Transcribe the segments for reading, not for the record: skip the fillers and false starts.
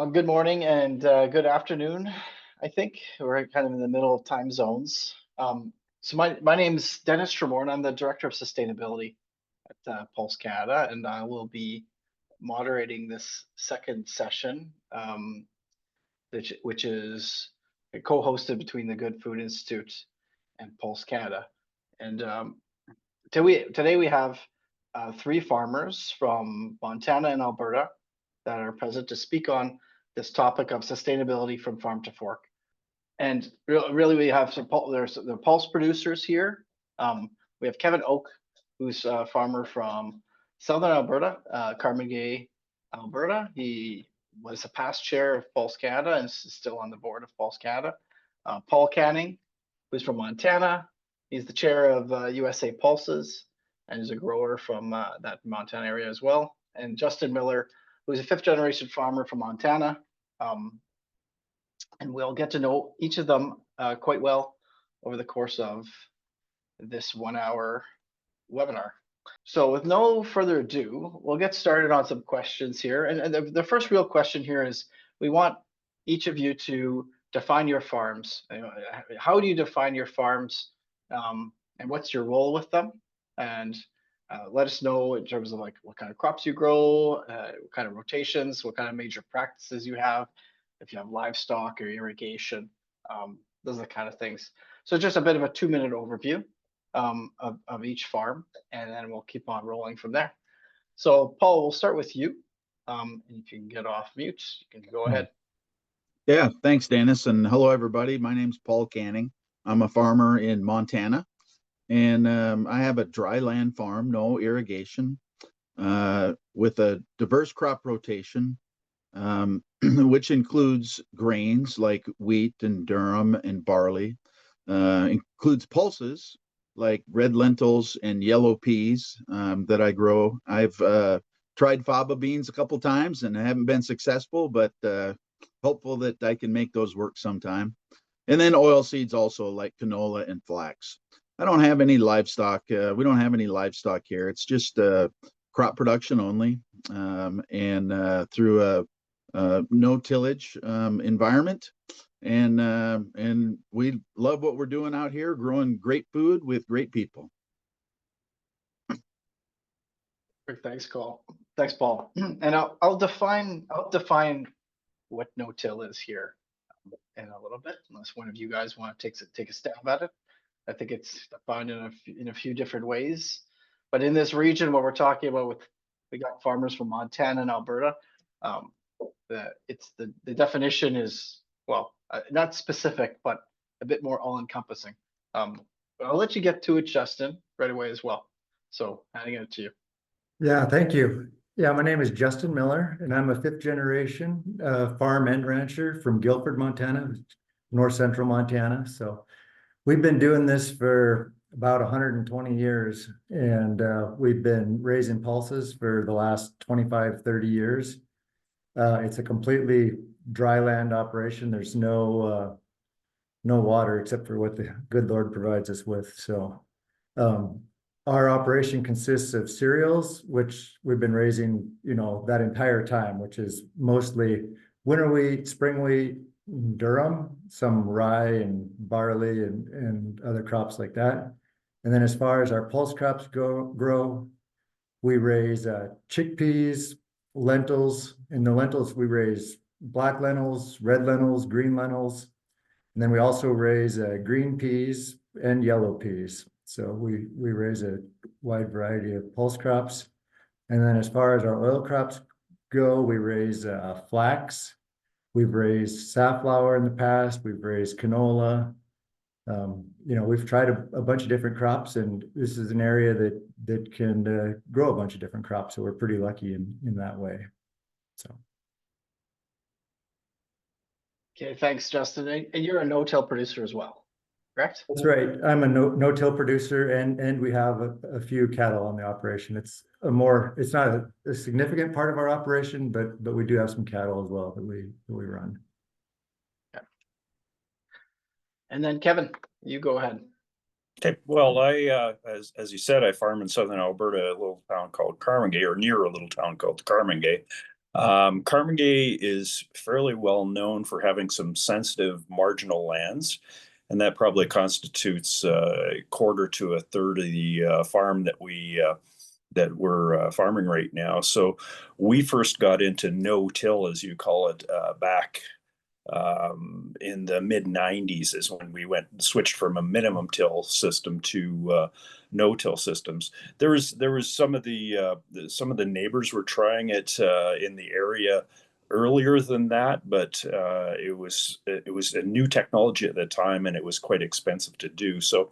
Good morning and good afternoon. I think we're kind of in the middle of time zones. So my name's Denis Trémorin. I'm the Director of Sustainability at Pulse Canada, and I will be moderating this second session, which is co-hosted between the Good Food Institute and Pulse Canada. And today we have three farmers from Montana and Alberta that are present to speak on this topic of sustainability from farm to fork. And really, we have there's the pulse producers here. We have Kevin Auch, who's a farmer from Southern Alberta, Carmigay, Alberta. He was a past chair of Pulse Canada and is still on the board of Pulse Canada. Paul Canning, who's from Montana. He's the chair of USA Pulses and is a grower from that Montana area as well. And Justin Miller, who's a fifth generation farmer from Montana. And we'll get to know each of them quite well over the course of this 1 hour webinar. So with no further ado, we'll get started on some questions here. And the first real question here is, we want each of you to define your farms. How do you define your farms, and what's your role with them? And let us know in terms of like what kind of crops you grow, what kind of rotations, what kind of major practices you have, if you have livestock or irrigation, those are the kind of things. So just a bit of a 2-minute overview of each farm, and then we'll keep on rolling from there. So Paul, we'll start with you. And if you can get off mute, you can go ahead. Yeah, thanks, Denis, and hello, everybody. My name's Paul Canning. I'm a farmer in Montana, and I have a dry land farm, no irrigation, with a diverse crop rotation, which includes grains like wheat and durum and barley, includes pulses like red lentils and yellow peas that I grow. I've tried faba beans a couple times and I haven't been successful, but hopeful that I can make those work sometime. And then oil seeds also, like canola and flax. I don't have any livestock. We don't have any livestock here. It's just crop production only, and through a no tillage environment. And we love what we're doing out here, growing great food with great people. Thanks, Paul. Thanks, Paul. And I'll define what no-till is here in a little bit, unless one of you guys want to take a stab at it. I think it's defined in a few different ways. But in this region, what we're talking about we got farmers from Montana and Alberta. The definition is, well, not specific, but a bit more all-encompassing. But I'll let you get to it, Justin, right away as well. So handing it to you. Yeah, thank you. Yeah, my name is Justin Miller, and I'm a fifth generation farm and rancher from Guilford, Montana, north central Montana. So we've been doing this for about 120 years, and we've been raising pulses for the last 25, 30 years. It's a completely dry land operation. There's no water except for what the good Lord provides us with. So our operation consists of cereals, which we've been raising, that entire time, which is mostly winter wheat, spring wheat, durum, some rye and barley and other crops like that. And then as far as our pulse crops grow, we raise chickpeas, lentils. In the lentils, we raise black lentils, red lentils, green lentils. And then we also raise green peas and yellow peas. So we raise a wide variety of pulse crops. And then as far as our oil crops go, we raise flax. We've raised safflower in the past. We've raised canola. We've tried a bunch of different crops, and this is an area that can grow a bunch of different crops. So we're pretty lucky in that way. So. Okay, thanks, Justin. And you're a no-till producer as well, correct? That's right. I'm a no-till producer, and we have a few cattle on the operation. It's not a significant part of our operation, but we do have some cattle as well that we run. Yeah. And then Kevin, you go ahead. Okay. Well, I as you said, I farm in southern Alberta, a little town called Carmigay, or near a little town called Carmigay. Carmigay is fairly well known for having some sensitive marginal lands, and that probably constitutes a quarter to a third of the farm that we're farming right now. So we first got into no-till, as you call it, back in the mid 90s is when we switched from a minimum till system to no-till systems. There was some of the neighbors were trying it in the area earlier than that, but it was a new technology at the time, and it was quite expensive to do. So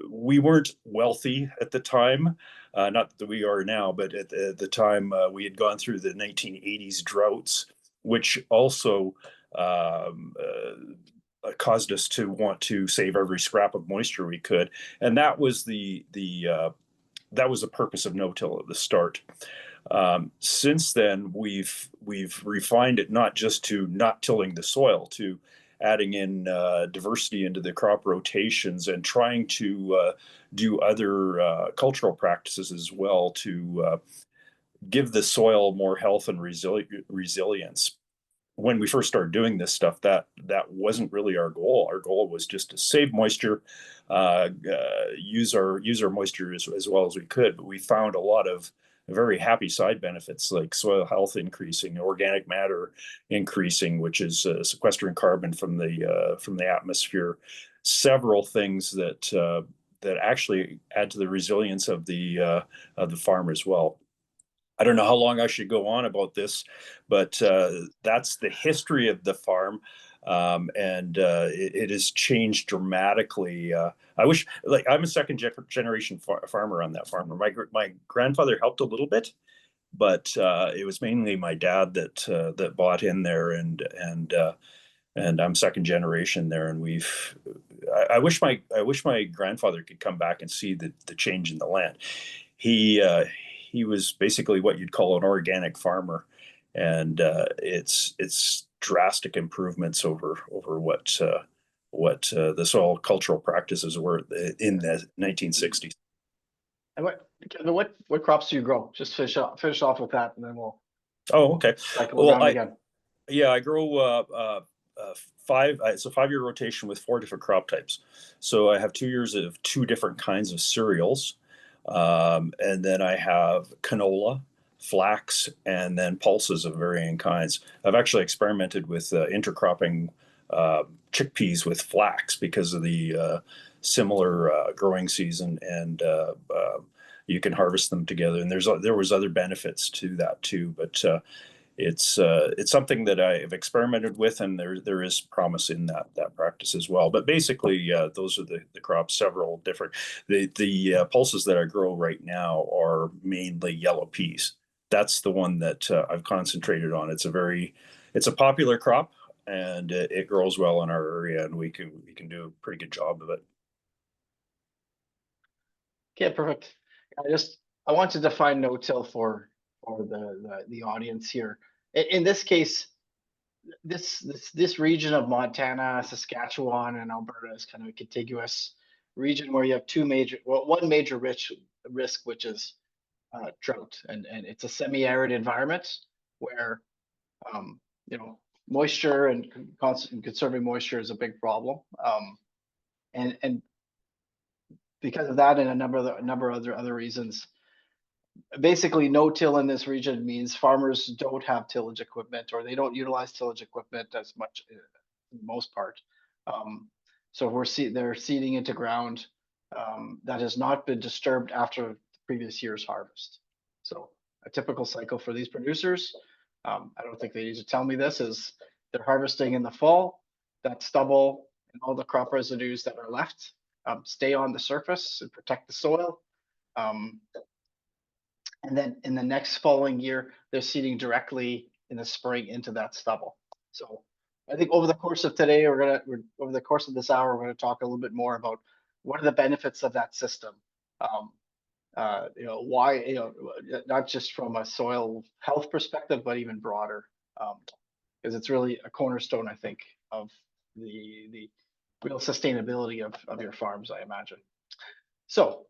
we weren't wealthy at the time, not that we are now, but at the time we had gone through the 1980s droughts, which also caused us to want to save every scrap of moisture we could, and that was the purpose of no-till at the start. Since then, we've refined it not just to not tilling the soil, to adding in diversity into the crop rotations and trying to do other cultural practices as well to give the soil more health and resilience. When we first started doing this stuff, that wasn't really our goal. Our goal was just to save moisture, use our moisture as well as we could. But we found a lot of very happy side benefits, like soil health increasing, organic matter increasing, which is sequestering carbon from the atmosphere. Several things that actually add to the resilience of the farm as well. I don't know how long I should go on about this, but that's the history of the farm, and it has changed dramatically. I wish, like, I'm a second generation farmer on that farm. My grandfather helped a little bit, but it was mainly my dad that bought in there, and I'm second generation there. And I wish my grandfather could come back and see the change in the land. He was basically what you'd call an organic farmer, and it's drastic improvements over what the soil cultural practices were in the 1960s. And what crops do you grow? Just finish off with that, and then we'll Oh, okay. cycle around again. I grow it's a 5-year rotation with 4 different crop types. So I have 2 years of 2 different kinds of cereals. And then I have canola, flax, and then pulses of varying kinds. I've actually experimented with intercropping chickpeas with flax because of the similar growing season, and you can harvest them together. And there was other benefits to that too, but it's something that I have experimented with, and there is promise in that practice as well. But basically, those are the crops. Several different. The pulses that I grow right now are mainly yellow peas. That's the one that I've concentrated on. It's a popular crop, and it grows well in our area, and we can do a pretty good job of it. Okay, perfect. I want to define no-till for the audience here. In this case, this region of Montana, Saskatchewan, and Alberta is kind of a contiguous region where you have one major risk, which is drought, and it's a semi-arid environment where moisture and conserving moisture is a big problem, and because of that and a number of other reasons. Basically, no-till in this region means farmers don't have tillage equipment, or they don't utilize tillage equipment as much, for the most part. So they're seeding into ground that has not been disturbed after the previous year's harvest. So a typical cycle for these producers, I don't think they need to tell me this, is they're harvesting in the fall. That stubble and all the crop residues that are left stay on the surface and protect the soil. And then in the next following year, they're seeding directly in the spring into that stubble. So I think over the course of today, over the course of this hour, we're gonna talk a little bit more about what are the benefits of that system. Why, not just from a soil health perspective, but even broader, because it's really a cornerstone, I think, of the real sustainability of your farms, I imagine. So,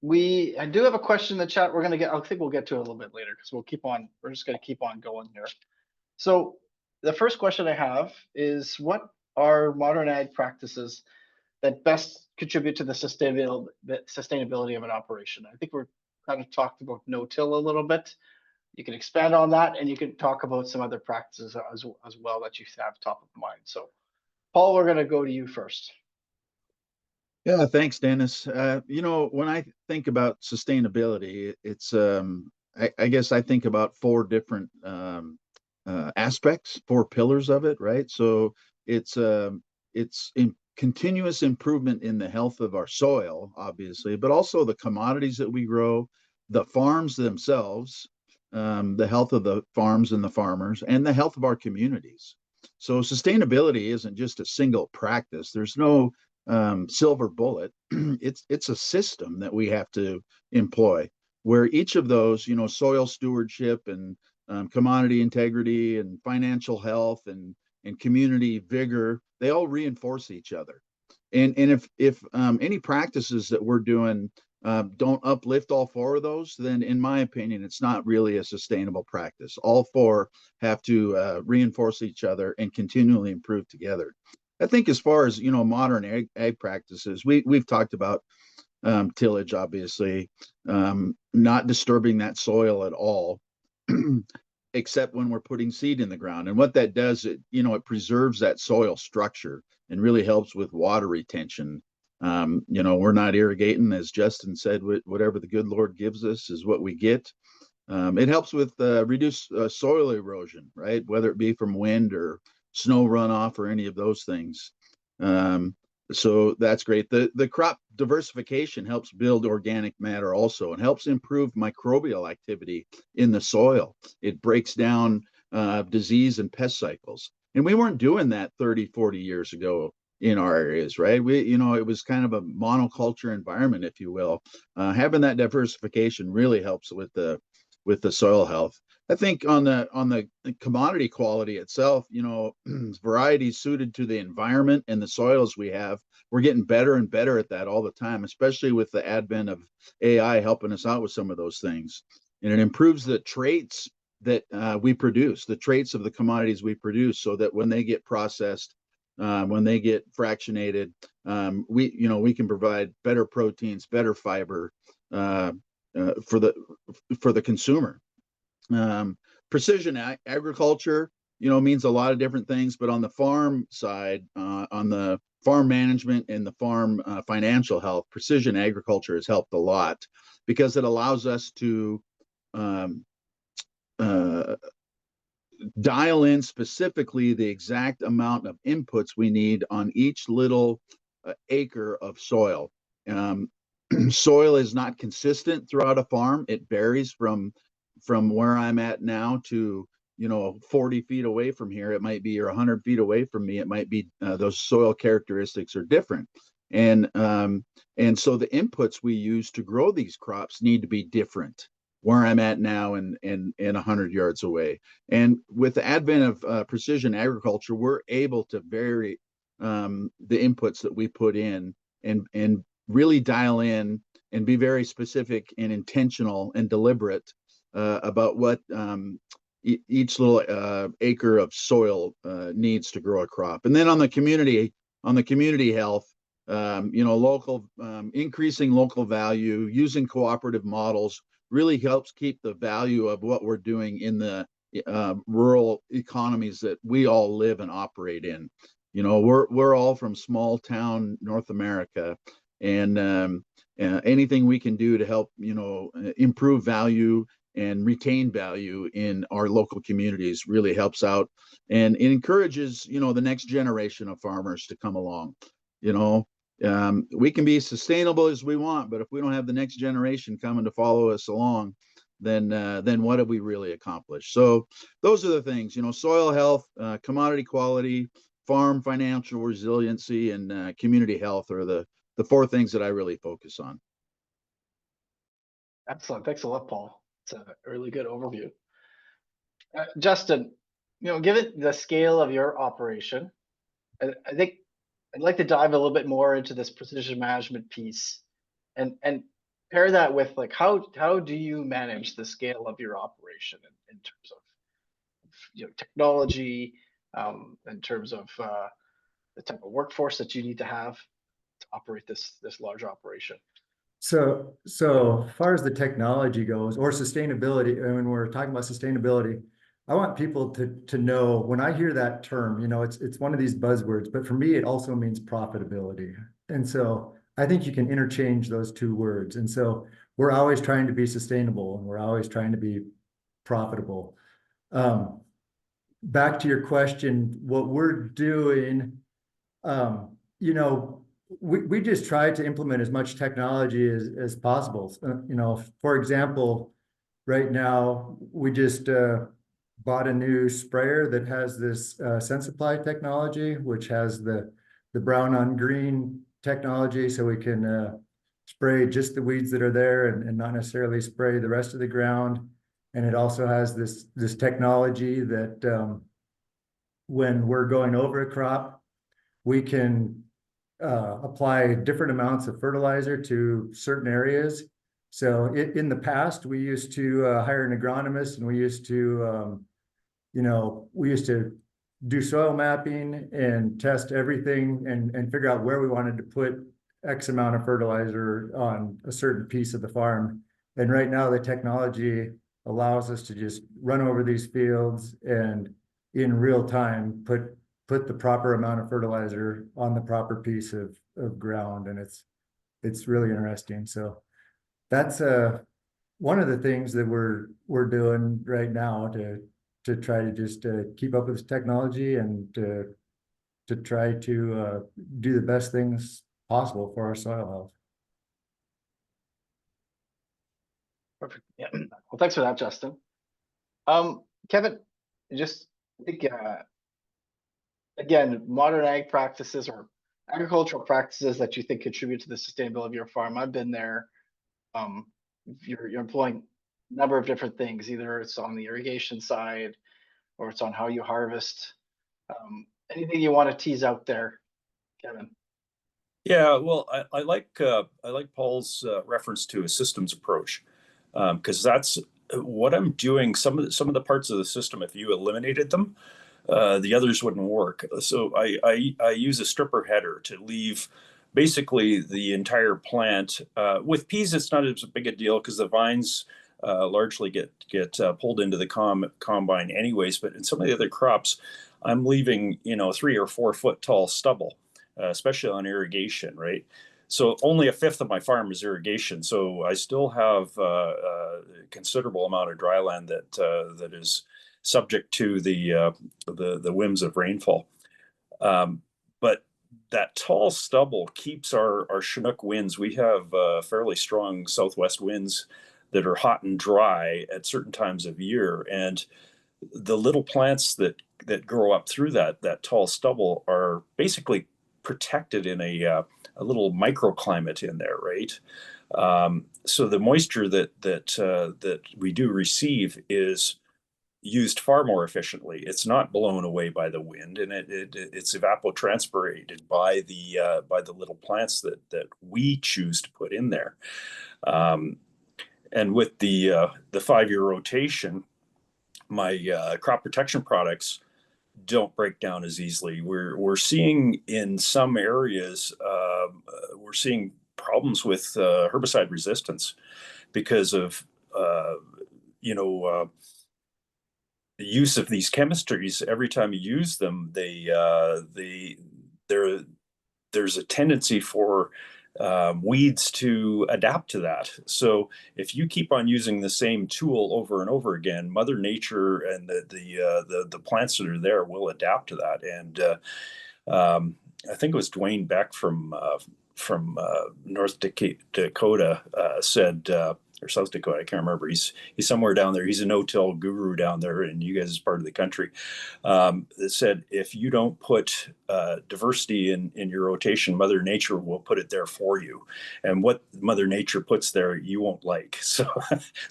I do have a question in the chat. I think we'll get to it a little bit later because we're just gonna keep on going here. So the first question I have is, what are modern ag practices that best contribute to the sustainability of an operation? I think we're kind of talked about no-till a little bit. You can expand on that, and you can talk about some other practices as well that you have top of mind. So, Paul, we're going to go to you first. Yeah, thanks, Dennis. When I think about sustainability, it's I guess I think about four different aspects, four pillars of it, right? So it's continuous improvement in the health of our soil, obviously, but also the commodities that we grow, the farms themselves, the health of the farms and the farmers, and the health of our communities. So sustainability isn't just a single practice. There's no silver bullet. It's a system that we have to employ, where each of those, soil stewardship and commodity integrity and financial health and community vigor, they all reinforce each other. And if any practices that we're doing don't uplift all four of those, then in my opinion, it's not really a sustainable practice. All four have to reinforce each other and continually improve together. I think as far as, modern ag practices, we've talked about tillage, obviously, not disturbing that soil at all, except when we're putting seed in the ground. And what that does, it preserves that soil structure and really helps with water retention. We're not irrigating, as Justin said, whatever the good Lord gives us is what we get. It helps with reduce soil erosion, right? Whether it be from wind or snow runoff or any of those things. So that's great. The crop diversification helps build organic matter also, and helps improve microbial activity in the soil. It breaks down disease and pest cycles. And we weren't doing that 30, 40 years ago in our areas, right? It was kind of a monoculture environment, if you will. Having that diversification really helps with the soil health. I think on the commodity quality itself, varieties suited to the environment and the soils we have, we're getting better and better at that all the time, especially with the advent of AI helping us out with some of those things. And it improves the traits that we produce, the traits of the commodities we produce, so that when they get processed, when they get fractionated, we can provide better proteins, better fiber for the consumer. Precision agriculture, means a lot of different things, but on the farm side, on the farm management and the farm financial health, precision agriculture has helped a lot, because it allows us to dial in specifically the exact amount of inputs we need on each little acre of soil. Soil is not consistent throughout a farm. It varies from where I'm at now to 40 feet away from here. It might be, or 100 feet away from me. It might be those soil characteristics are different, and so the inputs we use to grow these crops need to be different where I'm at now and 100 yards away. And with the advent of precision agriculture, we're able to vary the inputs that we put in and really dial in and be very specific and intentional and deliberate about what each little acre of soil needs to grow a crop. And then on the community health, increasing local value, using cooperative models really helps keep the value of what we're doing in the rural economies that we all live and operate in. We're all from small town North America, and anything we can do to help improve value and retain value in our local communities really helps out, and it encourages the next generation of farmers to come along. We can be sustainable as we want, but if we don't have the next generation coming to follow us along, then what have we really accomplished? So those are the things, soil health, commodity quality, farm financial resiliency, and community health are the four things that I really focus on. Excellent. Thanks a lot, Paul. It's a really good overview. Justin, given the scale of your operation, I think I'd like to dive a little bit more into this precision management piece. And pair that with like how do you manage the scale of your operation in terms of technology, in terms of the type of workforce that you need to have to operate this large operation? So as far as the technology goes, or sustainability, and when we're talking about sustainability, I want people to know when I hear that term, it's one of these buzzwords, but for me, it also means profitability. And so I think you can interchange those two words. And so we're always trying to be sustainable and we're always trying to be profitable. Back to your question, what we're doing, we just try to implement as much technology as possible. For example, right now we just bought a new sprayer that has this Sensipply technology, which has the brown on green technology, so we can spray just the weeds that are there and not necessarily spray the rest of the ground. And it also has this technology that when we're going over a crop, we can apply different amounts of fertilizer to certain areas. So in the past, we used to hire an agronomist, and we used to do soil mapping and test everything and figure out where we wanted to put X amount of fertilizer on a certain piece of the farm. And right now the technology allows us to just run over these fields and in real time put the proper amount of fertilizer on the proper piece of ground. And it's really interesting. So that's one of the things that we're doing right now to try to just keep up with this technology and to try to do the best things possible for our soil health. Perfect. Yeah. Well, thanks for that, Justin. Kevin, just think, again, modern ag practices or agricultural practices that you think contribute to the sustainability of your farm. I've been there. You're employing a number of different things. Either it's on the irrigation side or it's on how you harvest. Anything you want to tease out there, Kevin? Yeah, well, I like Paul's reference to a systems approach, because that's what I'm doing. Some of the parts of the system, if you eliminated them, the others wouldn't work. So I use a stripper header to leave basically the entire plant. With peas, it's not as big a deal because the vines largely get pulled into the combine anyways. But in some of the other crops, I'm leaving 3 or 4 foot tall stubble, especially on irrigation, right? So only a fifth of my farm is irrigation. So I still have a considerable amount of dry land that is subject to the whims of rainfall. But that tall stubble keeps our Chinook winds. We have fairly strong southwest winds that are hot and dry at certain times of year, and the little plants that grow up through that tall stubble are basically protected in a little microclimate in there, right? So the moisture that we do receive is used far more efficiently. It's not blown away by the wind, and it's evapotranspirated by the little plants that we choose to put in there. And with the 5-year rotation, my crop protection products don't break down as easily. We're seeing in some areas we're seeing problems with herbicide resistance because of the use of these chemistries. Every time you use them, there's a tendency for weeds to adapt to that. So if you keep on using the same tool over and over again, Mother Nature and the plants that are there will adapt to that. And I think it was Dwayne Beck from North Dakota said, or South Dakota, I can't remember. He's somewhere down there. He's a no-till guru down there, and you guys is part of the country. That said, if you don't put diversity in your rotation, Mother Nature will put it there for you, and what Mother Nature puts there, you won't like. So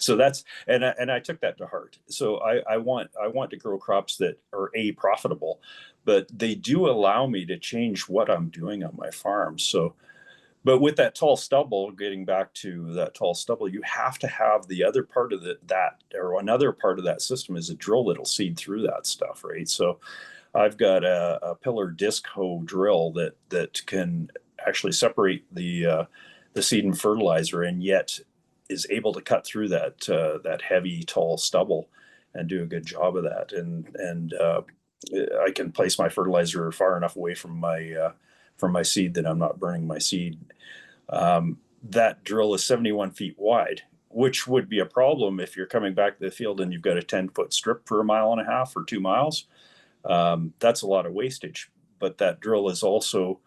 that's and I took that to heart. So I want to grow crops that are profitable, but they do allow me to change what I'm doing on my farm. So. But with that tall stubble, getting back to that tall stubble, you have to have the other part of another part of that system is a drill that'll seed through that stuff, right? So I've got a pillar disc hoe drill that can actually separate the seed and fertilizer, and yet is able to cut through that heavy, tall stubble and do a good job of that. And I can place my fertilizer far enough away from my seed that I'm not burning my seed. That drill is 71 feet wide, which would be a problem if you're coming back to the field and you've got a 10-foot strip for 1.5 miles or 2 miles. That's a lot of wastage. But that drill is also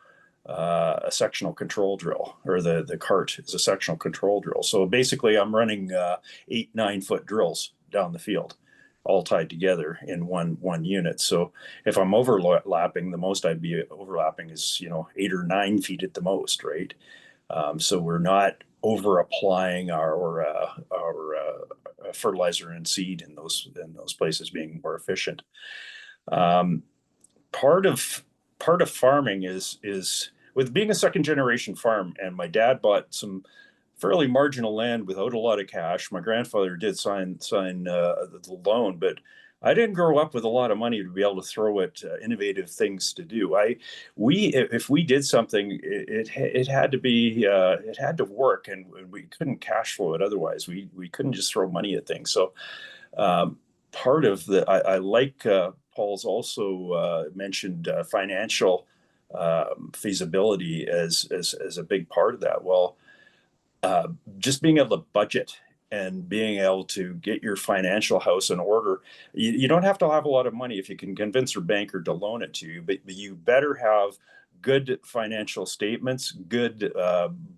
a sectional control drill, or the cart is a sectional control drill. So basically I'm running 8-9 foot drills down the field, all tied together in one unit. So if I'm overlapping, the most I'd be overlapping is 8 or 9 feet at the most, right? So we're not over applying our fertilizer and seed in those places, being more efficient. Part of farming is with being a second generation farm, and my dad bought some fairly marginal land without a lot of cash. My grandfather did sign the loan, but I didn't grow up with a lot of money to be able to throw at innovative things to do. If we did something, it had to work, and we couldn't cash flow it otherwise. We couldn't just throw money at things. So part of I like Paul's also mentioned financial feasibility as a big part of that. Well, just being able to budget and being able to get your financial house in order. You don't have to have a lot of money if you can convince your banker to loan it to you, but you better have good financial statements, good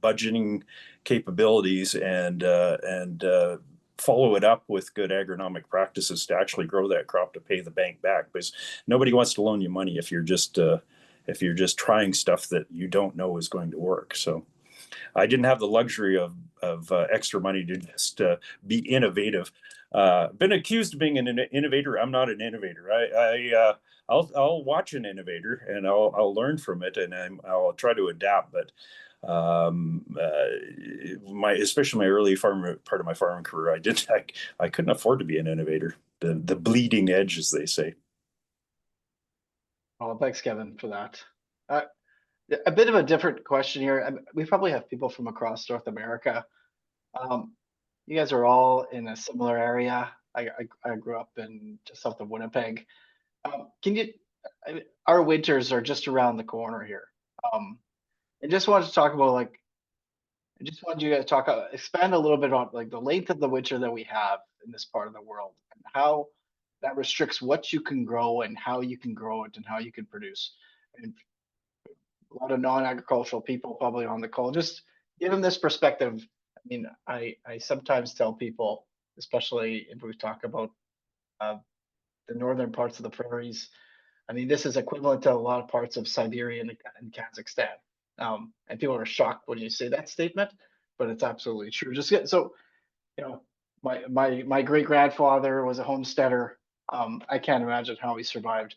budgeting capabilities, and follow it up with good agronomic practices to actually grow that crop to pay the bank back, because nobody wants to loan you money if you're just trying stuff that you don't know is going to work. So I didn't have the luxury of extra money to just be innovative. Been accused of being an innovator. I'm not an innovator. I'll watch an innovator and I'll learn from it, and I'll try to adapt. But especially my early part of my farming career, I couldn't afford to be an innovator. The bleeding edge, as they say. Well, thanks, Kevin, for that. A bit of a different question here. We probably have people from across North America. You guys are all in a similar area. I grew up in just south of Winnipeg. Our winters are just around the corner here. I just wanted to talk about I just wanted you guys to expand a little bit on the length of the winter that we have in this part of the world, and how that restricts what you can grow and how you can grow it and how you can produce. And a lot of non-agricultural people probably on the call, just give them this perspective. I mean, I sometimes tell people, especially if we talk about the northern parts of the prairies, I mean, this is equivalent to a lot of parts of Siberia and Kazakhstan. And people are shocked when you say that statement, but it's absolutely true. My great grandfather was a homesteader. I can't imagine how he survived.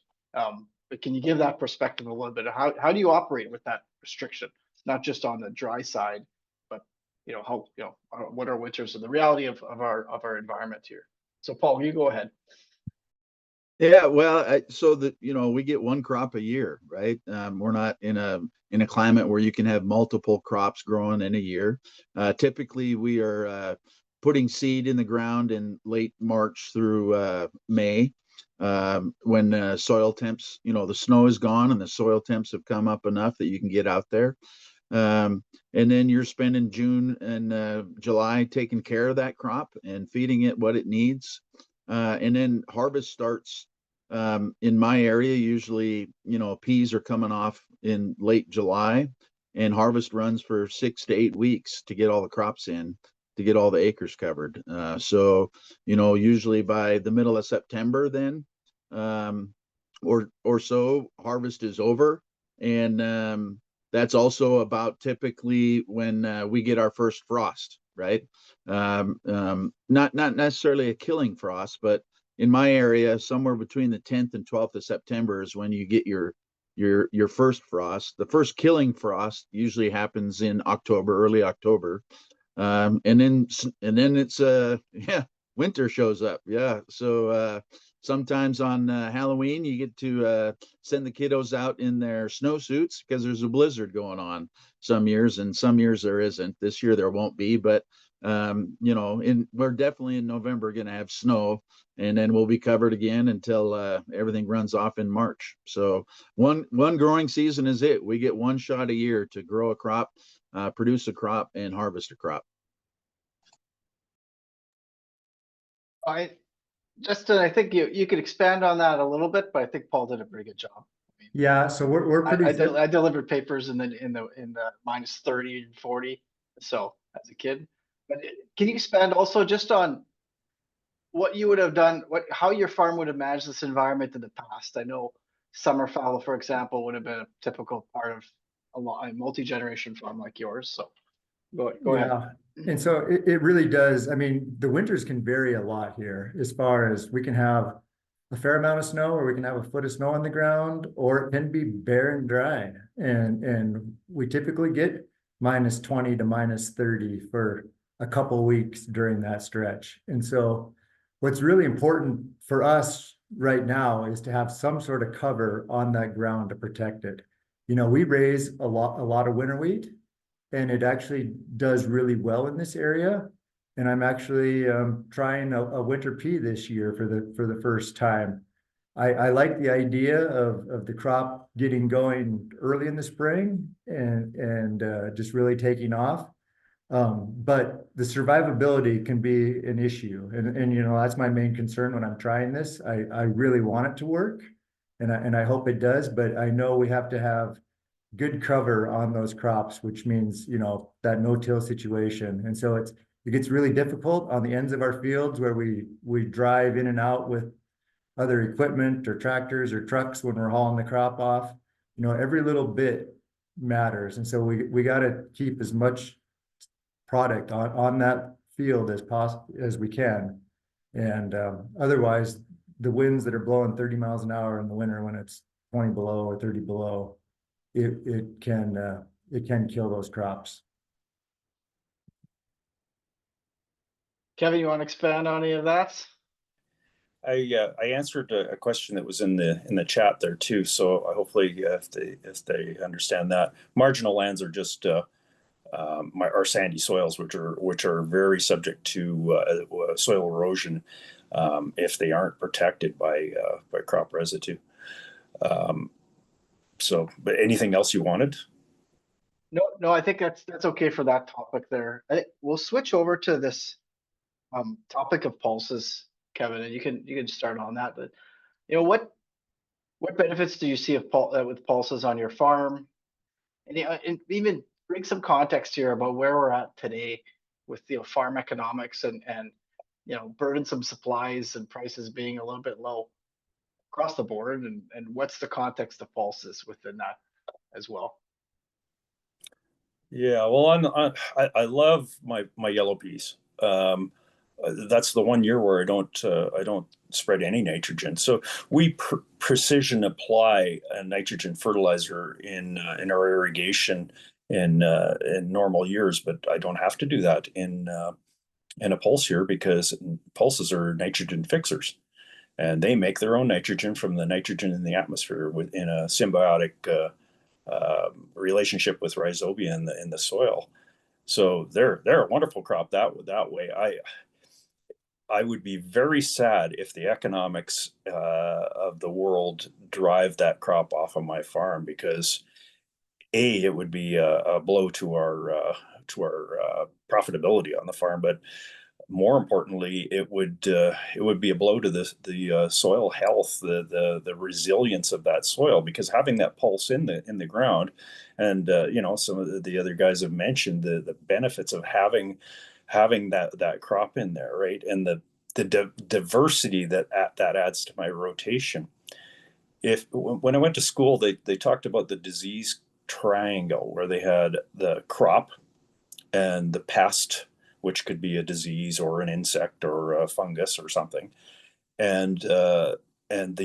But can you give that perspective a little bit? How do you operate with that restriction, not just on the dry side, but what are winters and the reality of our environment here? So Paul, you go ahead. Yeah, well, we get one crop a year, right? We're not in a climate where you can have multiple crops growing in a year. Typically, we are putting seed in the ground in late March through May, when soil temps, the snow is gone and the soil temps have come up enough that you can get out there. And then you're spending June and July taking care of that crop and feeding it what it needs. And then harvest starts in my area. Usually, peas are coming off in late July, and harvest runs for 6 to 8 weeks to get all the crops in, to get all the acres covered. So usually by the middle of September, then or so, harvest is over, and that's also about typically when we get our first frost, right? Not necessarily a killing frost, but in my area, somewhere between the 10th and 12th of September is when you get your your first frost. The first killing frost usually happens in October, early October. And then it's yeah, winter shows up. Yeah. So sometimes on Halloween you get to send the kiddos out in their snowsuits because there's a blizzard going on some years, and some years there isn't. This year there won't be, but you know, we're definitely in November going to have snow, and then we'll be covered again until everything runs off in March. So one growing season is it. We get one shot a year to grow a crop, produce a crop, and harvest a crop. Justin, I think you could expand on that a little bit, but I think Paul did a pretty good job. Yeah, so we're pretty I delivered papers in the minus 30 and 40, so as a kid. But can you expand also just on what you would have done, how your farm would have managed this environment in the past? I know summer fallow, for example, would have been a typical part of a multi-generation farm like yours. So go ahead. And so it really does. I mean, the winters can vary a lot here as far as we can have a fair amount of snow, or we can have a foot of snow on the ground, or it can be bare and dry. And we typically get minus 20 to minus 30 for a couple weeks during that stretch. And so what's really important for us right now is to have some sort of cover on that ground to protect it. You know, we raise a lot of winter wheat, and it actually does really well in this area. And I'm actually trying a winter pea this year for the first time. I like the idea of the crop getting going early in the spring and just really taking off. But the survivability can be an issue. And you know, that's my main concern when I'm trying this. I really want it to work, and I hope it does, but I know we have to have good cover on those crops, which means, you know, that no-till situation. And so it gets really difficult on the ends of our fields where we drive in and out with other equipment or tractors or trucks when we're hauling the crop off. You know, every little bit matters. And so we got to keep as much product on that field as possible as we can. And otherwise, the winds that are blowing 30 miles an hour in the winter when it's 20 below or 30 below, it can kill those crops. Kevin, you want to expand on any of that? I answered a question that was in the chat there too. So hopefully, if they understand that, marginal lands are just our sandy soils, which are very subject to soil erosion if they aren't protected by crop residue. So, but anything else you wanted? No, I think that's okay for that topic there. We'll switch over to this topic of pulses, Kevin, and you can start on that. But you know, what benefits do you see with pulses on your farm? And even bring some context here about where we're at today with farm economics and you know, burdensome supplies and prices being a little bit low across the board, and what's the context of pulses within that as well? Yeah, well, I love my yellow peas. That's the one year where I don't spread any nitrogen. So we precision apply a nitrogen fertilizer in our irrigation in normal years, but I don't have to do that in a pulse year because pulses are nitrogen fixers, and they make their own nitrogen from the nitrogen in the atmosphere within a symbiotic relationship with rhizobia in the soil. So they're a wonderful crop that way. I would be very sad if the economics of the world drive that crop off of my farm, because it would be a blow to our profitability on the farm, but more importantly, it would be a blow to the soil health, the resilience of that soil, because having that pulse in the ground, and you know, some of the other guys have mentioned the benefits of having that crop in there, right? And the diversity that adds to my rotation. When I went to school, they talked about the disease triangle, where they had the crop and the pest, which could be a disease or an insect or a fungus or something, and the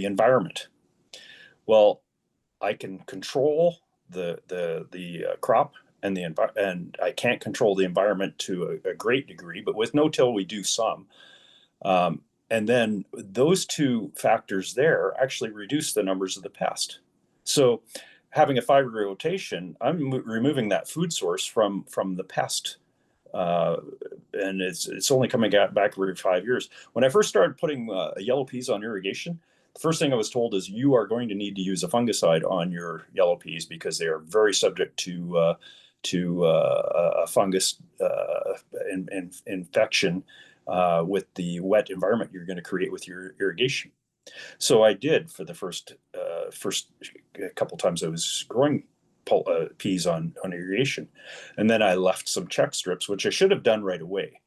environment. Well, I can control the crop and and I can't control the environment to a great degree, but with no-till we do some. And then those two factors there actually reduce the numbers of the pest. So having a 5-year rotation, I'm removing that food source from the pest. And it's only coming back every 5 years. When I first started putting yellow peas on irrigation, the first thing I was told is you are going to need to use a fungicide on your yellow peas because they are very subject to a fungus infection with the wet environment you're going to create with your irrigation. So I did for the first couple times I was growing peas on irrigation, and then I left some check strips, which I should have done right away,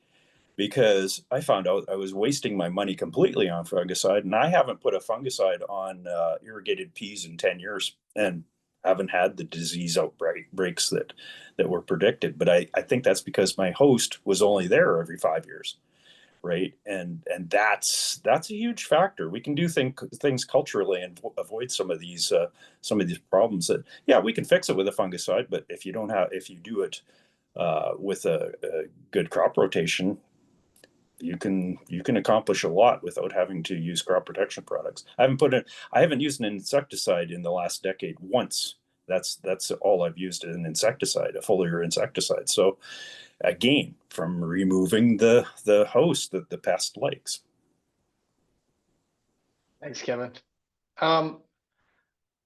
because I found out I was wasting my money completely on fungicide, and I haven't put a fungicide on irrigated peas in 10 years, and haven't had the disease outbreaks that were predicted. But I think that's because my host was only there every 5 years. Right. And that's a huge factor. We can do things culturally and avoid some of these problems that, yeah, we can fix it with a fungicide, but if you do it with a good crop rotation, you can accomplish a lot without having to use crop protection products. I haven't used an insecticide in the last decade once. That's all I've used, an insecticide, a foliar insecticide. So again, from removing the host that the pest likes. Thanks, Kevin. We're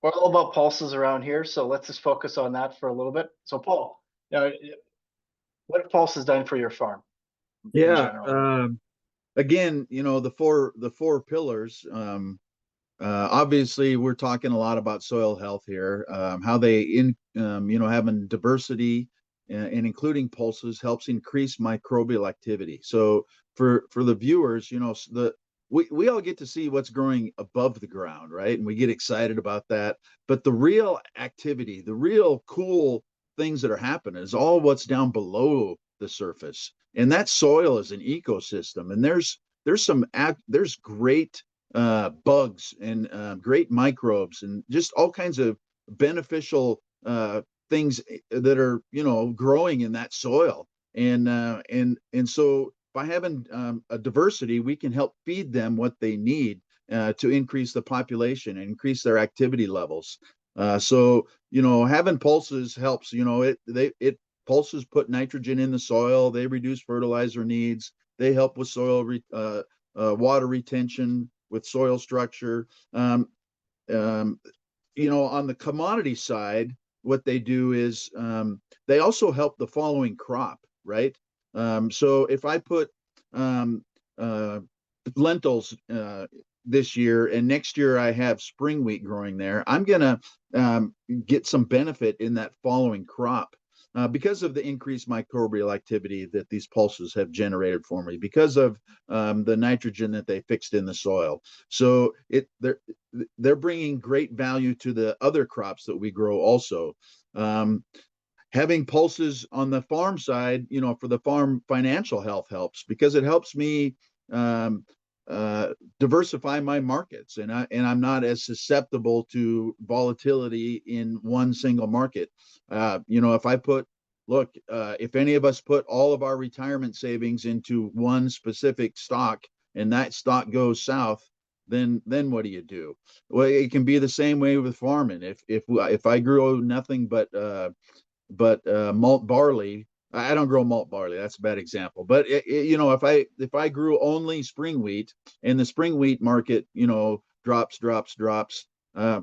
all about pulses around here, so let's just focus on that for a little bit. So Paul, what have pulses done for your farm? Yeah. Again, the four pillars. Obviously, we're talking a lot about soil health here. How they having diversity and including pulses helps increase microbial activity. So for the viewers, we all get to see what's growing above the ground, right? And we get excited about that. But the real activity, the real cool things that are happening is all what's down below the surface. And that soil is an ecosystem. And there's great bugs and great microbes and just all kinds of beneficial things that are growing in that soil, and so by having a diversity, we can help feed them what they need to increase the population and increase their activity levels. So having pulses helps. Pulses put nitrogen in the soil, they reduce fertilizer needs, they help with soil water retention, with soil structure. On the commodity side, what they do is they also help the following crop, right? So if I put lentils this year and next year I have spring wheat growing there, I'm gonna get some benefit in that following crop. Because of the increased microbial activity that these pulses have generated for me, because of the nitrogen that they fixed in the soil. So they're bringing great value to the other crops that we grow also. Having pulses on the farm side, for the farm financial health helps, because it helps me diversify my markets, and I'm not as susceptible to volatility in one single market. If I if any of us put all of our retirement savings into one specific stock and that stock goes south, then what do you do? Well, it can be the same way with farming. If I grew nothing but malt barley, I don't grow malt barley. That's a bad example. But if I grew only spring wheat and the spring wheat market, drops, I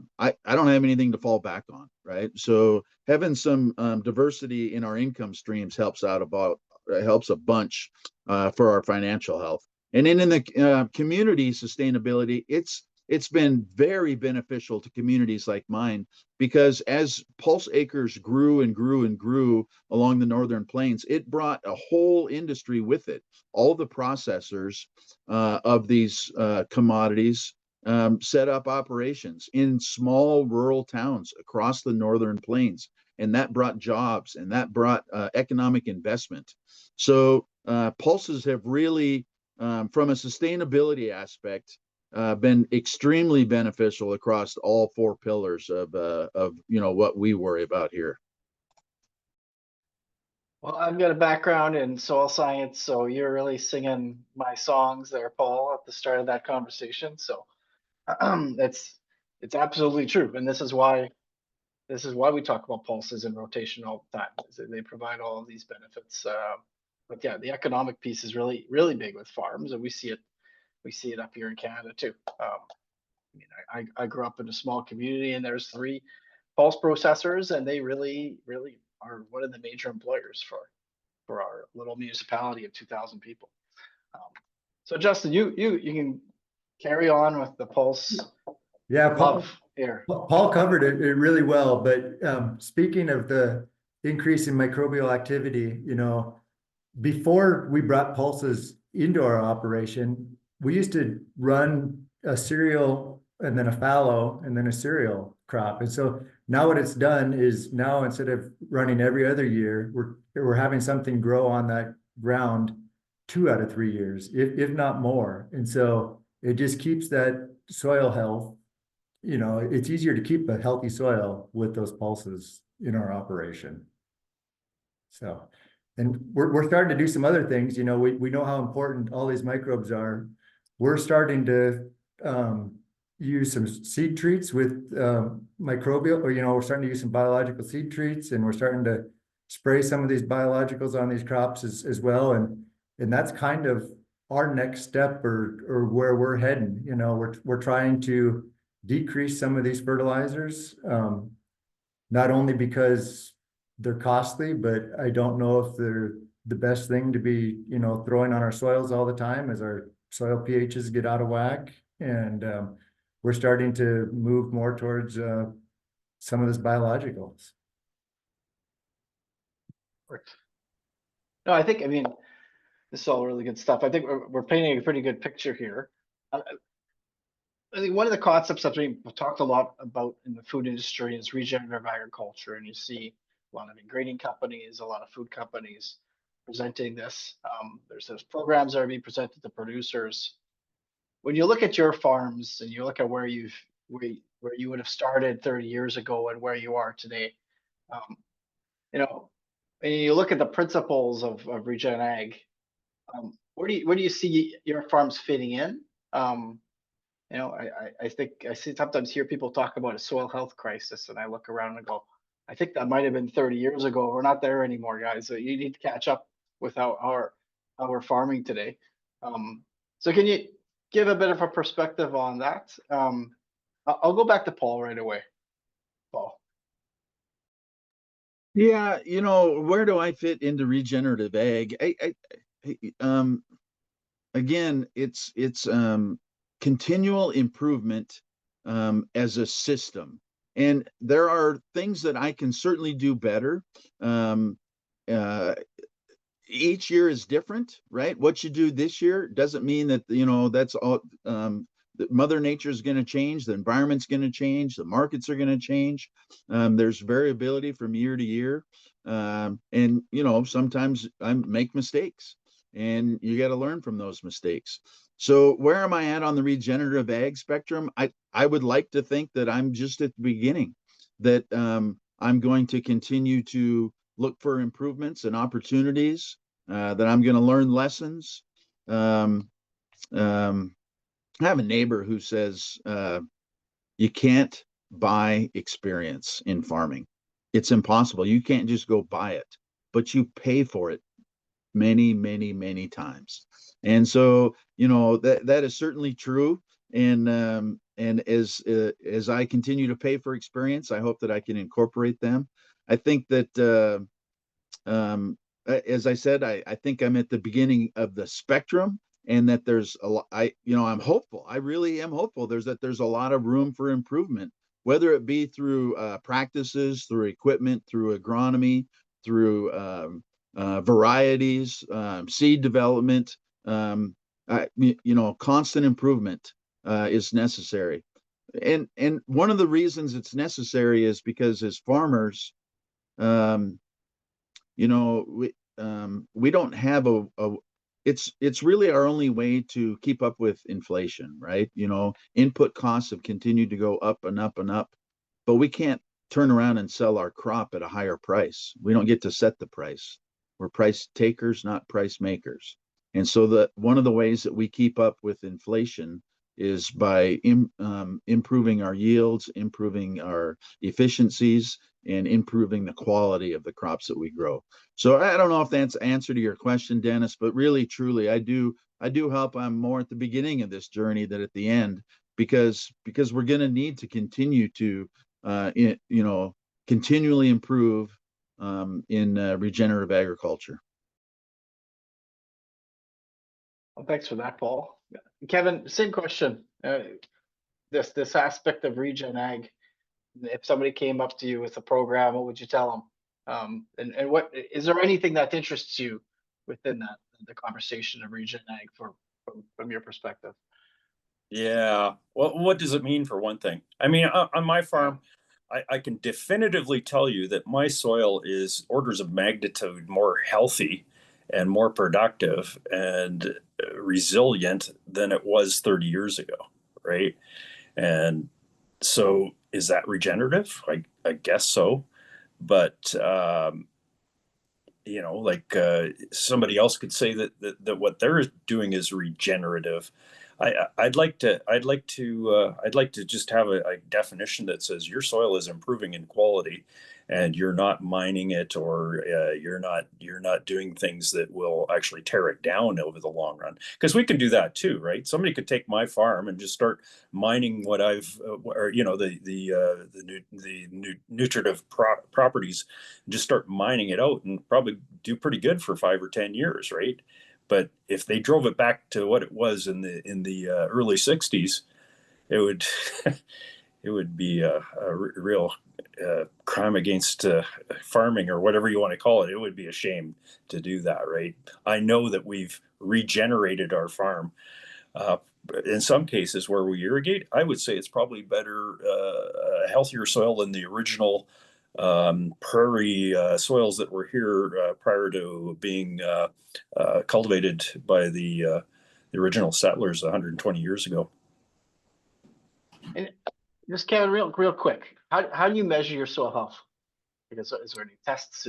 don't have anything to fall back on, right? So having some diversity in our income streams helps a bunch for our financial health. And then in the community sustainability, it's been very beneficial to communities like mine, because as pulse acres grew and grew and grew along the northern plains, it brought a whole industry with it. All the processors of these commodities set up operations in small rural towns across the northern plains, and that brought jobs and that brought economic investment. So pulses have really, from a sustainability aspect, been extremely beneficial across all 4 pillars of what we worry about here. Well, I've got a background in soil science, so you're really singing my songs there, Paul, at the start of that conversation. So it's absolutely true, and this is why we talk about pulses and rotation all the time. Is that they provide all of these benefits. But yeah, the economic piece is really big with farms, and we see it up here in Canada too. I mean, I grew up in a small community, and there's 3 pulse processors, and they really are one of the major employers for our little municipality of 2,000 people. So Justin, you can carry on with the pulse Yeah, Paul, love here. Paul covered it really well, but speaking of the increase in microbial activity, before we brought pulses into our operation, we used to run a cereal and then a fallow and then a cereal crop. And so now what it's done is now instead of running every other year, we're having something grow on that ground 2 out of 3 years, if not more. And so it just keeps that soil health. It's easier to keep a healthy soil with those pulses in our operation. So, and we're starting to do some other things. We know how important all these microbes are. We're starting to use some seed treats with microbial, or we're starting to use some biological seed treats, and we're starting to spray some of these biologicals on these crops as well. And that's kind of our next step, or where we're heading. We're trying to decrease some of these fertilizers, not only because they're costly, but I don't know if they're the best thing to be, throwing on our soils all the time as our soil pHs get out of whack. And we're starting to move more towards some of this biologicals. No, I mean, this is all really good stuff. I think we're painting a pretty good picture here. I think one of the concepts that we've talked a lot about in the food industry is regenerative agriculture, and you see a lot of ingredient companies, a lot of food companies presenting this. There's those programs that are being presented to producers. When you look at your farms and you look at where you would have started 30 years ago and where you are today, and you look at the principles of regen ag, where do you see your farms fitting in? I think I sometimes hear people talk about a soil health crisis, and I look around and go, I think that might have been 30 years ago. We're not there anymore, guys. So you need to catch up with how we're farming today. So can you give a bit of a perspective on that? I'll go back to Paul right away. Paul. Yeah, where do I fit into regenerative ag? Again, it's continual improvement as a system, and there are things that I can certainly do better. Each year is different, right? What you do this year doesn't mean that that's all. Mother Nature is going to change, the environment's going to change, the markets are going to change. There's variability from year to year, and sometimes I make mistakes, and you got to learn from those mistakes. So where am I at on the regenerative ag spectrum? I would like to think that I'm just at the beginning, that I'm going to continue to look for improvements and opportunities, that I'm going to learn lessons. I have a neighbor who says you can't buy experience in farming. It's impossible. You can't just go buy it, but you pay for it many, many, many times. And so, that is certainly true. And as I continue to pay for experience, I hope that I can incorporate them. I think that, as I said, I think I'm at the beginning of the spectrum, and that there's a lot. I'm hopeful. I really am hopeful. There's a lot of room for improvement, whether it be through practices, through equipment, through agronomy, through varieties, seed development. Constant improvement is necessary. And one of the reasons it's necessary is because as farmers, we don't have it's really our only way to keep up with inflation, right? You know, input costs have continued to go up and up and up, but we can't turn around and sell our crop at a higher price. We don't get to set the price. We're price takers, not price makers. And so one of the ways that we keep up with inflation is by improving our yields, improving our efficiencies, and improving the quality of the crops that we grow. So I don't know if that's answer to your question, Dennis, but really, truly, I do help. I'm more at the beginning of this journey than at the end, because we're going to need to continue to, continually improve in regenerative agriculture. Well, thanks for that, Paul. Kevin, same question. This aspect of regen ag. If somebody came up to you with a program, what would you tell them? And what is there anything that interests you within that, the conversation of regen ag from your perspective? Yeah. Well, what does it mean for one thing? I mean, on my farm, I can definitively tell you that my soil is orders of magnitude more healthy and more productive and resilient than it was 30 years ago, right? And so is that regenerative? I guess so. But like somebody else could say that what they're doing is regenerative. I'd like to just have a definition that says your soil is improving in quality, and you're not mining it, or you're not doing things that will actually tear it down over the long run. Because we can do that too, right? Somebody could take my farm and just start mining what I've, or the nutritive properties, and just start mining it out, and probably do pretty good for 5 or 10 years, right? But if they drove it back to what it was in the early '60s, it would it would be a real crime against farming, or whatever you want to call it. It would be a shame to do that, right? I know that we've regenerated our farm. In some cases where we irrigate, I would say it's probably better, healthier soil than the original prairie soils that were here prior to being cultivated by the original settlers 120 years ago. And just Kevin, real quick, how do you measure your soil health? Is there any tests?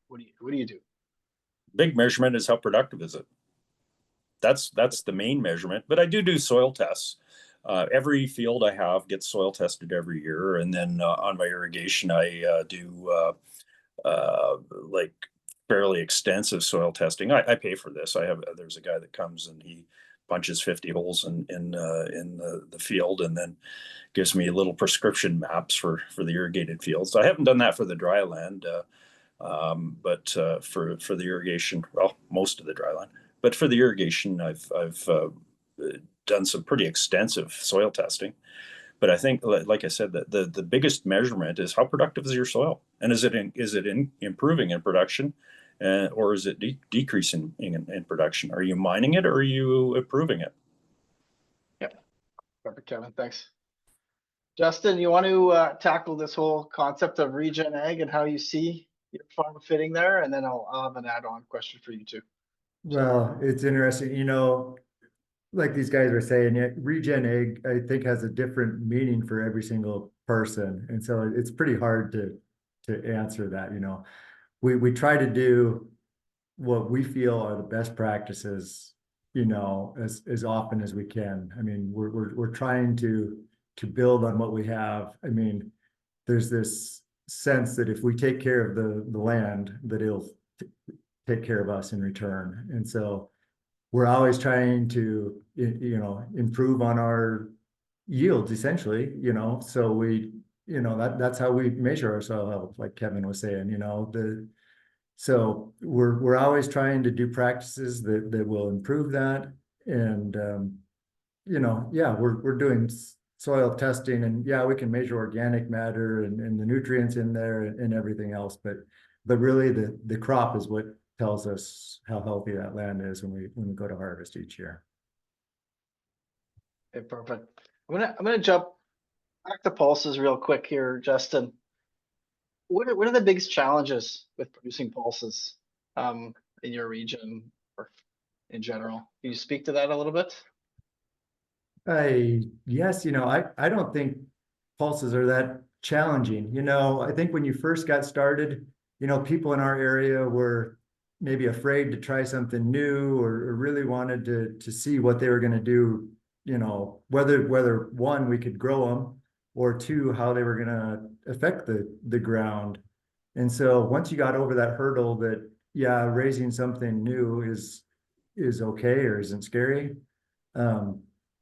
What do you do? Big measurement is how productive is it. That's the main measurement. But I do soil tests. Every field I have gets soil tested every year, and then on my irrigation, I do like fairly extensive soil testing. I pay for this. There's a guy that comes and he punches 50 holes in the field, and then gives me little prescription maps for the irrigated fields. I haven't done that for the dry land, but for the irrigation, well, most of the dry land. But for the irrigation, I've done some pretty extensive soil testing. But I think, like I said, that the biggest measurement is how productive is your soil, and is it improving in production, or is it decreasing in production? Are you mining it, or are you improving it? Yep, perfect, Kevin. Thanks. Justin, you want to tackle this whole concept of regen ag and how you see your farm fitting there, and then I'll have an add-on question for you too. Well, it's interesting, like these guys were saying, regen ag, I think, has a different meaning for every single person. And so it's pretty hard to answer that. We try to do what we feel are the best practices, as often as we can. I mean, we're trying to build on what we have. I mean, there's this sense that if we take care of the land, that it'll take care of us in return. And so we're always trying to, improve on our yields, essentially, so that's how we measure our soil health, like Kevin was saying, so we're always trying to do practices that will improve that. And, we're doing soil testing, and we can measure organic matter and the nutrients in there and everything else. But really the crop is what tells us how healthy that land is when we go to harvest each year. Okay, perfect. I'm gonna jump back to pulses real quick here, Justin. What are the biggest challenges with producing pulses in your region, or in general. Can you speak to that a little bit? Yes, I don't think pulses are that challenging. I think when you first got started, people in our area were maybe afraid to try something new or really wanted to see what they were going to do, whether one, we could grow them, or two, how they were going to affect the ground. And so once you got over that hurdle that, yeah, raising something new is okay or isn't scary,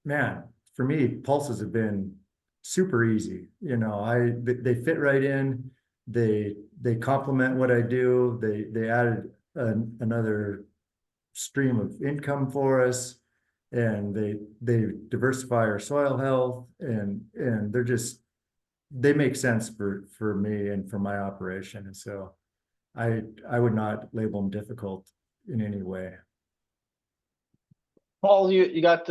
man, for me, pulses have been super easy. They fit right in. They complement what I do. They added another stream of income for us, and they diversify our soil health, and they make sense for me and for my operation. And so I would not label them difficult in any way. Paul, you got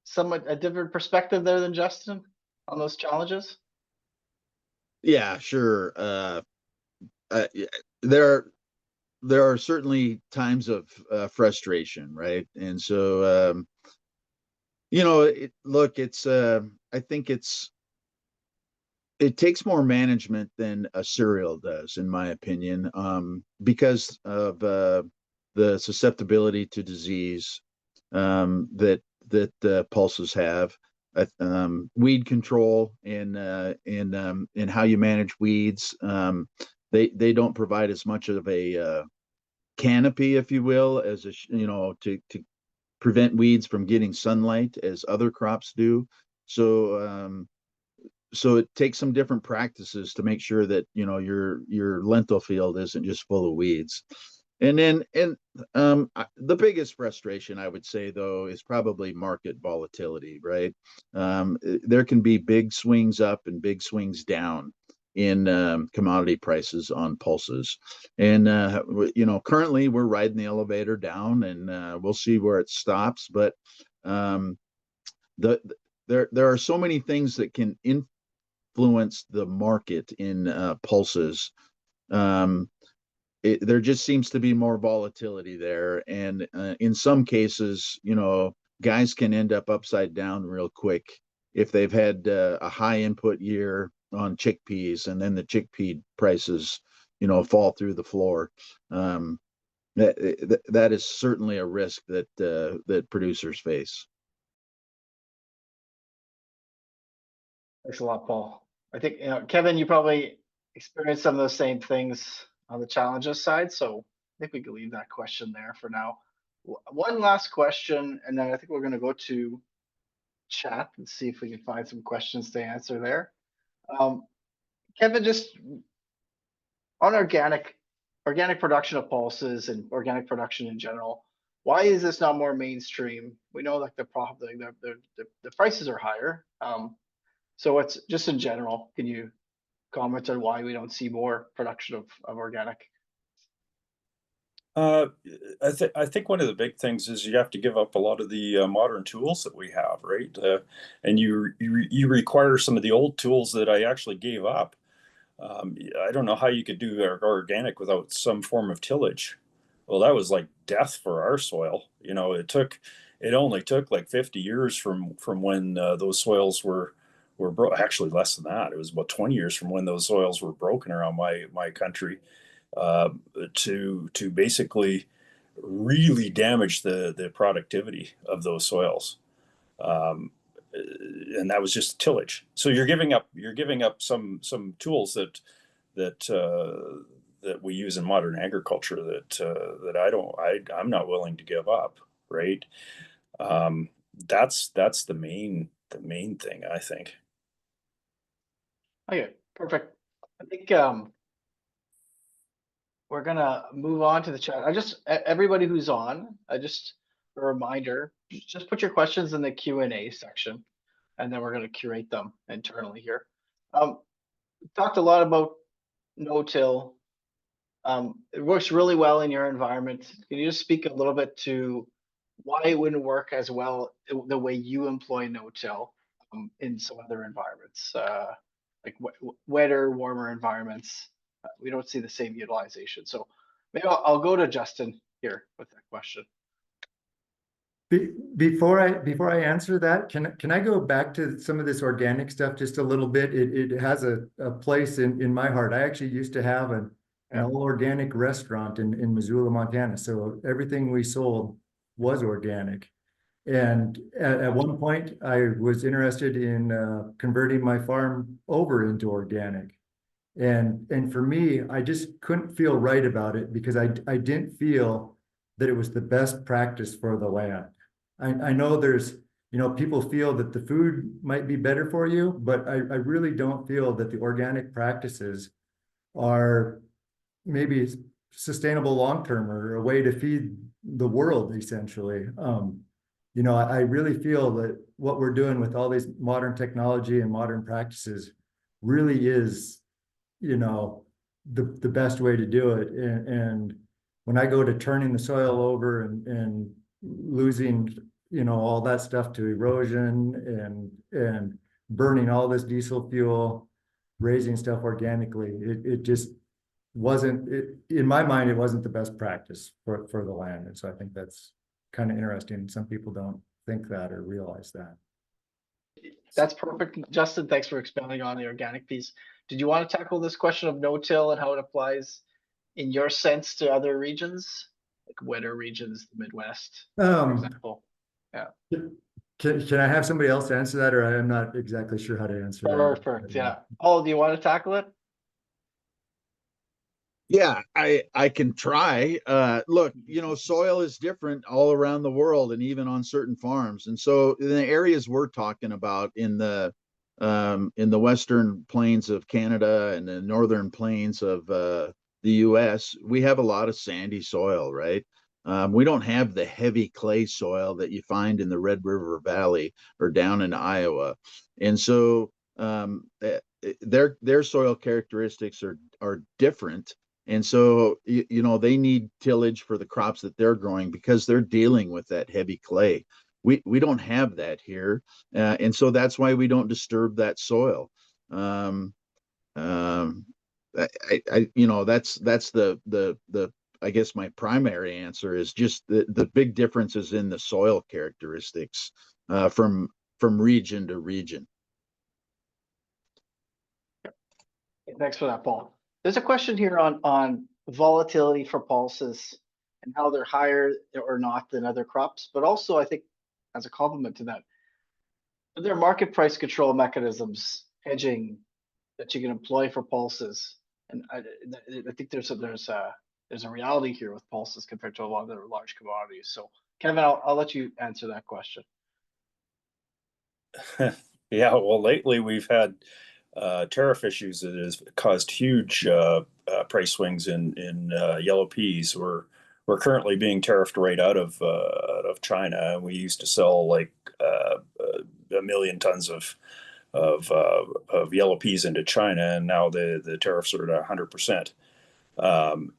somewhat a different perspective there than Justin on those challenges? Yeah, sure. Yeah, there are certainly times of frustration, right? And so, I think it takes more management than a cereal does, in my opinion, because of the susceptibility to disease that pulses have. Weed control and how you manage weeds. They don't provide as much of a canopy, if you will, as to prevent weeds from getting sunlight as other crops do. So it takes some different practices to make sure that your lentil field isn't just full of weeds. And the biggest frustration, I would say, though, is probably market volatility, right? There can be big swings up and big swings down in commodity prices on pulses. And currently we're riding the elevator down, and we'll see where it stops. But there are so many things that can influence the market in pulses. There just seems to be more volatility there, and in some cases, guys can end up upside down real quick if they've had a high input year on chickpeas, and then the chickpea prices, fall through the floor. That is certainly a risk that producers face. Thanks a lot, Paul. I think, Kevin, you probably experienced some of those same things on the challenges side. So I think we could leave that question there for now. One last question, and then I think we're going to go to chat and see if we can find some questions to answer there. Kevin, just on organic production of pulses and organic production in general, why is this not more mainstream? We know like the prices are higher. So it's just in general, can you comment on why we don't see more production of organic? I think one of the big things is you have to give up a lot of the modern tools that we have, right? And you require some of the old tools that I actually gave up. I don't know how you could do organic without some form of tillage. Well, that was like death for our soil. It only took like 50 years from when those soils were actually less than that. It was about 20 years from when those soils were broken around my country to basically really damage the productivity of those soils. And that was just tillage. So you're giving up some tools that we use in modern agriculture that I'm not willing to give up, right? That's the main thing, I think. Okay, perfect. I think we're gonna move on to the chat. Everybody who's on, just a reminder, just put your questions in the Q&A section, and then we're gonna curate them internally here. We talked a lot about no-till. It works really well in your environment. Can you just speak a little bit to why it wouldn't work as well the way you employ no-till in some other environments, like wetter, warmer environments? We don't see the same utilization. So maybe I'll go to Justin here with that question. Before I answer that, can I go back to some of this organic stuff just a little bit? It has a place in my heart. I actually used to have an all organic restaurant in Missoula, Montana. So everything we sold was organic. And at one point, I was interested in converting my farm over into organic. And for me, I just couldn't feel right about it because I didn't feel that it was the best practice for the land. I know there's, people feel that the food might be better for you, but I really don't feel that the organic practices are maybe sustainable long-term or a way to feed the world, essentially. I really feel that what we're doing with all these modern technology and modern practices really is, the best way to do it. And when I go to turning the soil over and losing, all that stuff to erosion and burning all this diesel fuel, raising stuff organically, it just wasn't, in my mind, it wasn't the best practice for the land. And so I think that's kind of interesting. Some people don't think that or realize that. That's perfect. Justin, thanks for expounding on the organic piece. Did you want to tackle this question of no-till and how it applies in your sense to other regions, like wetter regions, the Midwest, for example? Yeah. Can I have somebody else answer that, or I'm not exactly sure how to answer that? Perfect. Yeah. Paul, do you want to tackle it? Yeah, I can try. Look, soil is different all around the world and even on certain farms. And so in the areas we're talking about in the western plains of Canada and the northern plains of the US, we have a lot of sandy soil, right? We don't have the heavy clay soil that you find in the Red River Valley or down in Iowa. And so their soil characteristics are different. And so, they need tillage for the crops that they're growing because they're dealing with that heavy clay. We don't have that here. And so that's why we don't disturb that soil. That's the I guess my primary answer is just the big differences in the soil characteristics from region to region. Thanks for that, Paul. There's a question here on volatility for pulses and how they're higher or not than other crops, but also I think as a complement to that, are there market price control mechanisms, hedging that you can employ for pulses? And I think there's a reality here with pulses compared to a lot of other large commodities. So Kevin, I'll let you answer that question. Yeah, well, lately we've had tariff issues that has caused huge price swings in yellow peas. We're currently being tariffed right out of China. We used to sell like 1 million tons of yellow peas into China, and now the tariffs are at 100%.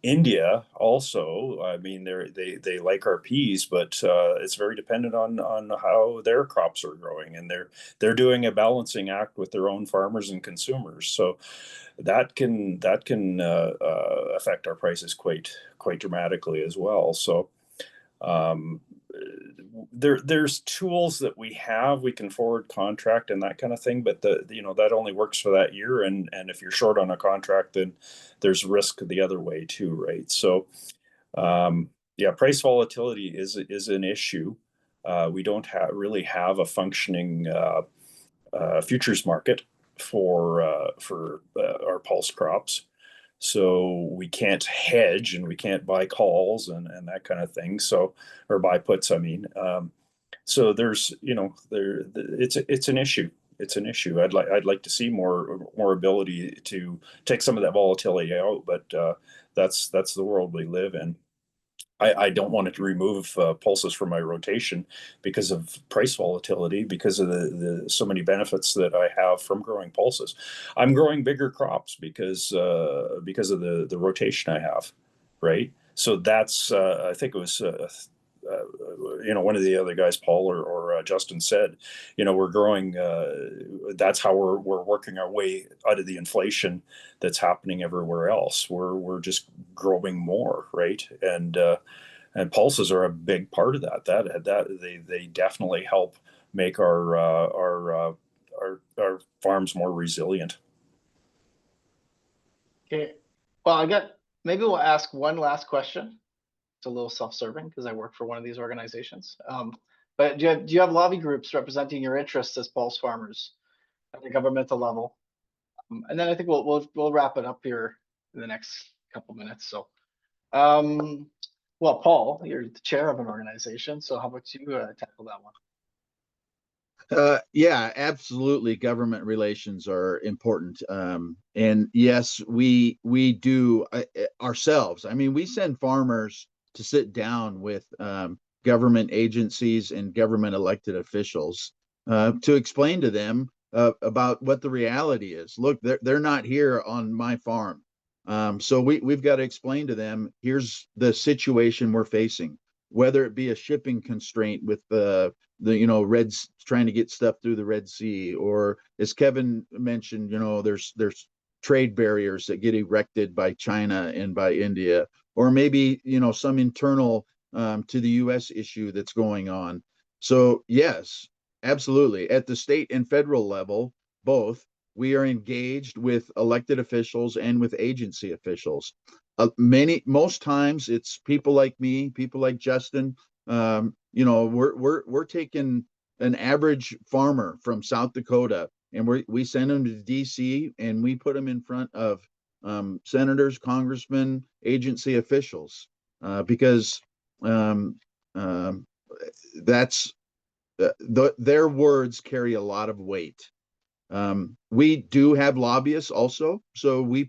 India also, I mean, they like our peas, but it's very dependent on how their crops are growing, and they're doing a balancing act with their own farmers and consumers. So that can affect our prices quite dramatically as well. So there's tools that we can forward contract and that kind of thing, but that only works for that year, and if you're short on a contract, then there's risk the other way too, right? So price volatility is an issue. We don't really have a functioning futures market for our pulse crops. So we can't hedge and we can't buy calls and that kind of thing. So, or buy puts, I mean. So there's, it's an issue. It's an issue. I'd like to see more ability to take some of that volatility out, but that's the world we live in. I don't want to remove pulses from my rotation because of price volatility, because of the so many benefits that I have from growing pulses. I'm growing bigger crops because of the rotation I have, right? So that's I think it was one of the other guys, Paul or Justin said, we're growing. That's how we're working our way out of the inflation that's happening everywhere else. We're just growing more, right? And and pulses are a big part of that. They definitely help make our farms more resilient. Okay. Well, maybe we'll ask one last question. It's a little self-serving because I work for one of these organizations. But do you have lobby groups representing your interests as pulse farmers at the governmental level? And then I think we'll wrap it up here in the next couple minutes. So, well, Paul, you're the chair of an organization, so how about you tackle that one? Yeah, absolutely. Government relations are important. And yes, we do ourselves. I mean, we send farmers to sit down with government agencies and government elected officials to explain to them about what the reality is. Look, they're not here on my farm. So we've got to explain to them, here's the situation we're facing, whether it be a shipping constraint with the trying to get stuff through the Red Sea, or as Kevin mentioned, there's trade barriers that get erected by China and by India, or maybe some internal to the U.S. issue that's going on. So yes, absolutely, at the state and federal level, both, we are engaged with elected officials and with agency officials. Most times it's people like me, people like Justin. We're taking an average farmer from South Dakota, and we send them to DC, and we put them in front of senators, congressmen, agency officials, because that's their words carry a lot of weight. We do have lobbyists also, so we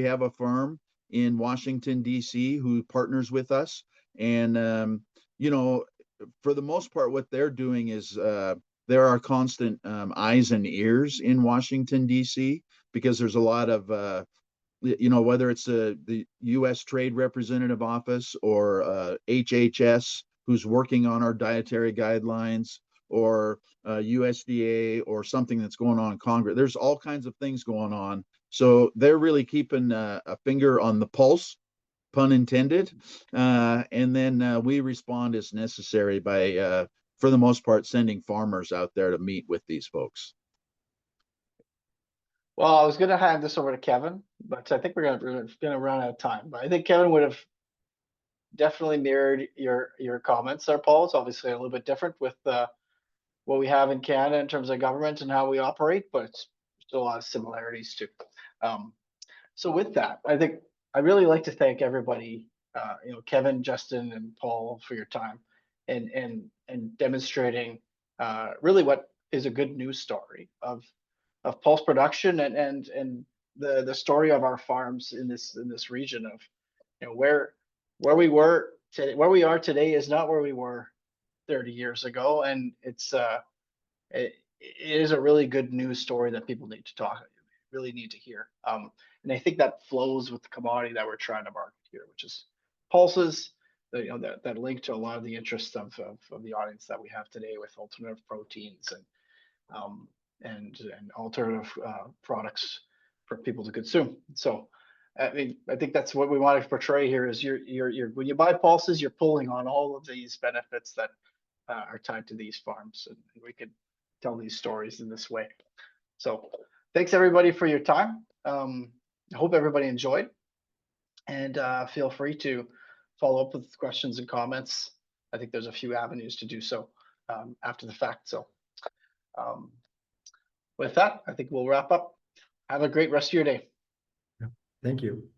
have a firm in Washington, D.C. who partners with us, and for the most part, what they're doing is there are constant eyes and ears in Washington, D.C., because there's a lot of whether it's the U.S. Trade Representative Office or HHS, who's working on our dietary guidelines, or USDA, or something that's going on in Congress. There's all kinds of things going on. So they're really keeping a finger on the pulse, pun intended. And then we respond as necessary by, for the most part, sending farmers out there to meet with these folks. Well, I was going to hand this over to Kevin, but I think we're going to run out of time. But I think Kevin would have definitely mirrored your comments there, Paul. It's obviously a little bit different with what we have in Canada in terms of government and how we operate, but it's still a lot of similarities too. So with that, I think I really like to thank everybody, Kevin, Justin, and Paul, for your time and demonstrating really what is a good news story of pulse production and the story of our farms in this region of where we were today, where we are today is not where we were 30 years ago, and it is a really good news story that people need to really need to hear. And I think that flows with the commodity that we're trying to market here, which is pulses. That link to a lot of the interests of the audience that we have today with alternative proteins and alternative products for people to consume. So, I mean, I think that's what we want to portray here is you're when you buy pulses, you're pulling on all of these benefits that are tied to these farms, and we could tell these stories in this way. So thanks everybody for your time. I hope everybody enjoyed, and feel free to follow up with questions and comments. I think there's a few avenues to do so after the fact. So with that, I think we'll wrap up. Have a great rest of your day. Thank you.